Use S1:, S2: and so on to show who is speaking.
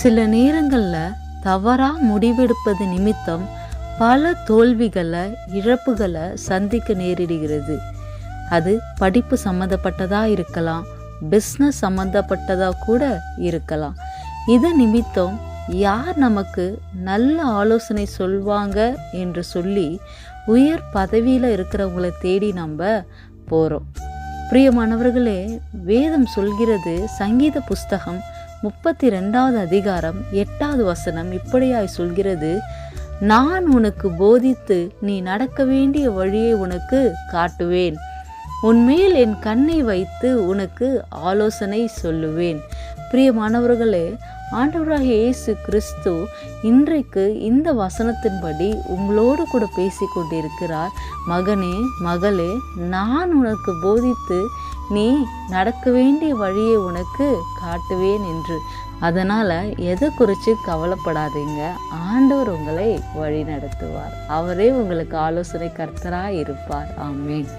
S1: சில நேரங்களில் தவறாக முடிவெடுப்பது நிமித்தம் பல தோல்விகளை, இழப்புகளை சந்திக்க நேரிடுகிறது. அது படிப்பு சம்மந்தப்பட்டதாக இருக்கலாம், பிஸ்னஸ் சம்மந்தப்பட்டதாக கூட இருக்கலாம். இது நிமித்தம் யார் நமக்கு நல்ல ஆலோசனை சொல்வாங்க என்று சொல்லி உயர் பதவியில் இருக்கிறவங்களை தேடி நம்ம போகிறோம். பிரியமானவர்களே, வேதம் சொல்கிறது, சங்கீத புஸ்தகம் 32வது அதிகாரம் 8வது வசனம் இப்படியாய் சொல்கிறது, நான் உனக்கு போதித்து நீ நடக்க வேண்டிய வழியை உனக்கு காட்டுவேன், உன்மேல் என் கண்ணை வைத்து உனக்கு ஆலோசனை சொல்லுவேன். பிரியமானவர்களே, ஆண்டவராகிய இயேசு கிறிஸ்து இன்றைக்கு இந்த வசனத்தின்படி உங்களோடு கூட பேசி கொண்டிருக்கிறார். மகனே, மகளே, நான் உனக்கு போதித்து நீ நடக்க வேண்டிய வழியை உனக்கு காட்டுவேன் என்று. அதனால் எதை குறித்து கவலைப்படாதீங்க. ஆண்டவர் உங்களை வழி நடத்துவார். அவரே உங்களுக்கு ஆலோசனை கர்த்தராய் இருப்பார். ஆமென்.